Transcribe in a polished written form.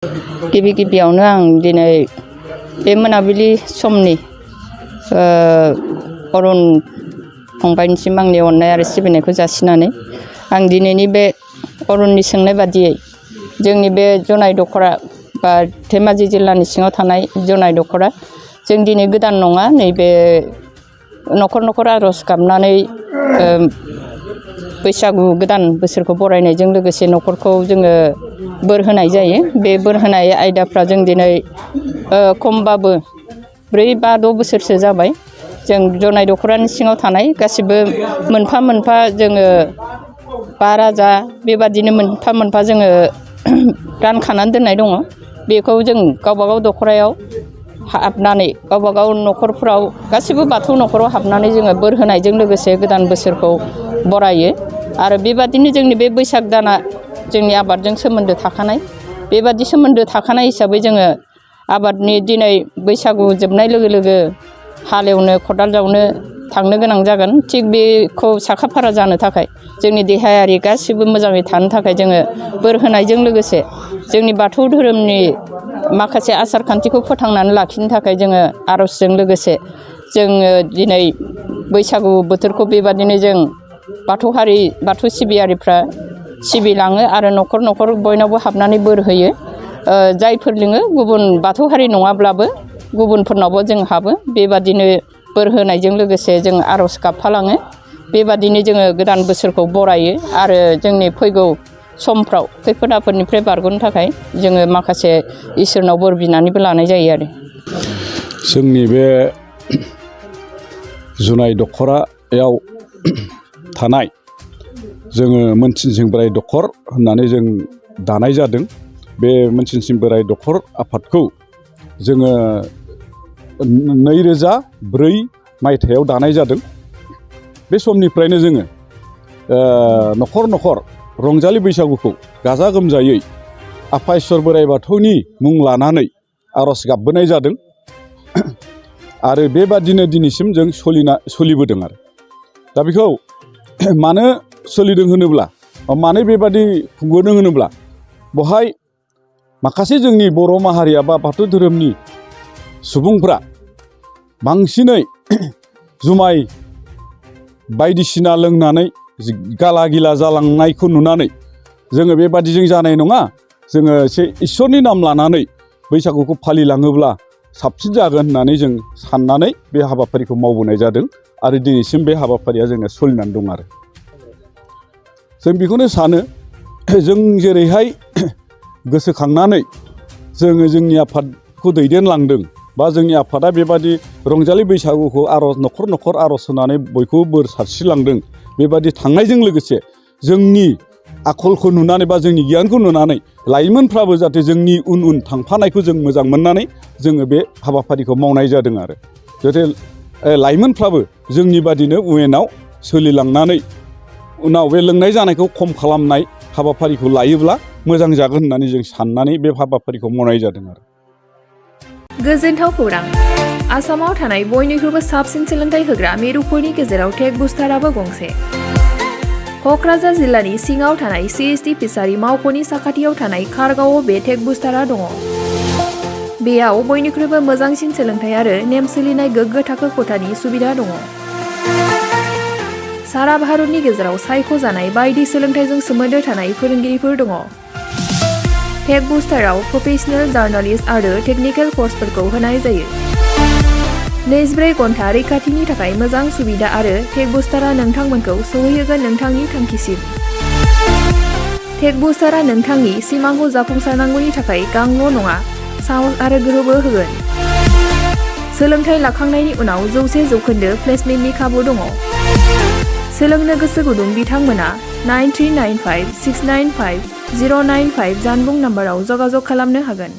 गिबि गिबियावनो आं दिनै बे मोनाबिलि समनि अरुण फंबायनिसिम आंनि अननाय आरो सिबिनायखौ जासिनानै आं दिनैनि बे अरुणनि सोंनाय बादियै जोंनि बे जनाय दखरा बा धेमाजि जिल्लानि सिङाव थानाय जनाय दखरा जों दिनै गोदान नङा नैबे न'खर न'खर आर'ज गाबनानै बैसागु गोदान बोसोरखौ बरायनायजों लोगोसे न'खरखौ जोङो बोर होनाय जायो। बे बोर होनाय आयदाफ्रा जों दिनै खमबाबो 4 बा 6 बोसोरसो जाबाय। जों जनाय दखरानि सिङाव थानाय गासिबो मोनफा मोनफा जोङो 5 राजा बेबादिनो मोनफा मोनफा जोङो रानखानानै दोननाय दङ। बेखौ जों गावबागाव दखरायाव हाबनानै गावबागाव न'खरफ्राव गासिबो बाथौ न'खराव हाबनानै जोङो बोर होनायजों लोगोसे गोदान बोसोरखौ बरायो। आरो बेबादिनो जोंनि बे बैसाग दाना जोंनि आबादजों सोमोन्दो थाखानाय बेबादि सोमोन्दो थाखानाय हिसाबै जोङो आबादनि दिनै बैसागु जोबनाय लोगो लोगो हालेवनो खदाल जावनो थांनो गोनां जागोन। थिग बेखौ साखाफारा जानो थाखाय जोंनि देहायारि गासिबो मोजाङै थानो थाखाय जोङो बोर होनायजों लोगोसे जोंनि बाथौ धोरोमनि माखासे आसार खान्थिखौ फोथांनानै लाखिनो थाखाय जोङो आर'जजों लोगोसे जोङो दिनै बैसागु बोथोरखौ बेबादिनो जों बाथौ सिबियारिफ्रा सिबिलाङो आरो न'खर न'खर बयनावबो हाबनानै बोर होयो। जायफोर लिङो गुबुन बाथौ हारि नङाब्लाबो गुबुनफोरनावबो जों हाबो। बेबादिनो बोर होनायजों लोगोसे जों आर'ज गाबफालाङो। बेबादिनो जोङो गोदान बोसोरखौ बरायो आरो जोंनि फैगौ समफ्राव खैफोद आफोदनिफ्राय बारग'नो थाखाय जोङो माखासे इसोरनाव बोर बिनानैबो लानाय जायो आरो। जोंनि बे जुनाय दखरायाव थानाय जोङो मोनसिनसिं बोराय दखर होननानै जों दानाय जादों। बे मोनसिनसिं बोराय दखर आफादखौ जोङो 2004 मायथाइयाव दानाय जादों। बे समनिफ्रायनो जोङो न'खर न'खर रंजालि बैसागुखौ गाजा गोमजायै आफा इसोर बोराइ बाथौनि मुं लानानै आर'ज गाबबोनाय जादों। आरो बेबादिनो दिनैसिम जों सोलिबोदों आरो दा बेखौ मानो सोलिदों होनोब्ला मानो बेबादि खुंबोदों होनोब्ला बहाय माखासे जोंनि बर' माहारिया बा बाथौ धोरोमनि सुबुंफ्रा बांसिनै जुमाय बायदिसिना लोंनानै गाला गिला जालांनायखौ नुनानै जोङो बेबादिजों जानाय नङा। जोङो एसे इसोरनि नाम लानानै बैसागुखौ फालिलाङोब्ला साबसिन जागोन होननानै जों साननानै बे हाबाफारिखौ मावबोनाय जादों आरो दिनैसिम बे हाबाफारिया जोङो सोलिनानै दं आरो जों बेखौनो सानो जों जेरैहाय गोसोखांनानै जोङो जोंनि आफादखौ दैदेनलांदों बा जोंनि आफादा बेबादि रंजालि बैसागुखौ न'खर न'खर आर'ज होनानै बयखौबो बोर सारस्रिलांदों। बेबादि थांनायजों लोगोसे जोंनि आखलखौ नुनानै बा जोंनि गियानखौ नुनानै लाइमोनफ्राबो जाहाथे जोंनि उन उन थांफानायखौ जों मोजां मोननानै जोङो बे हाबाफारिखौ मावनाय जादों आरो जाहाथे लाइमोनफ्राबो जोंनि बादिनो उनाव सोलिलांनानै उनाव बे लोंनाय जानायखौ खम खालामनाय हाबाफारिखौ लायोब्ला मोजां जागोन होननानै जों साननानै बे हाबाफारिखौ मावनाय जादों आरो। गोजोनथाव खौरां! आसामाव थानाय बयनिख्रुइबो साबसिन सोलोंथाइ होग्रा मिरुफोरनि गेजेराव टेक बुस्टाराबो गंसे। क'क्राझार जिल्लानि सिङाव थानाय CST फिसारि मावख'नि साखाथियाव थानाय खारगावआव बे टेक बुस्टारा दङ। बेयाव बयनिख्रुइबो मोजांसिन सोलोंथाइ आरो नेम सोलिनाय गोग्गो थाखो खथानि सुबिदा दङ। सारा भारतनि गेजेराव सायख'जानाय बायदि सोलोंथाइजों सोमोन्दो थानाय फोरोंगिरिफोर दङ। टेक बुस्टाराव प्रफेशनेल जार्नालिस्ट आरो टेकनिकेल कर्सफोरखौ होनाय जायो। 24 घन्टा रैखाथिनि थाखाय मोजां सुबिदा आरो टेक बुस्टारा नोंथांमोनखौ सौहैहोगोन नोंथांनि थांखिसिम। टेक बुस्टारा नोंथांनि सिमांखौ जाफुंसारनांगौनि थाखाय गांल' नङा साहस आरो गोहोबो होगोन। सोलोंथाइ लाखांनायनि उनाव 100% प्लेसमेन्टनि खाबु दङ। सोलोंनो गोसो गुदुं बिथांमोना 9395695095 जानबुं नम्बराव जगाजग खालामनो हागोन।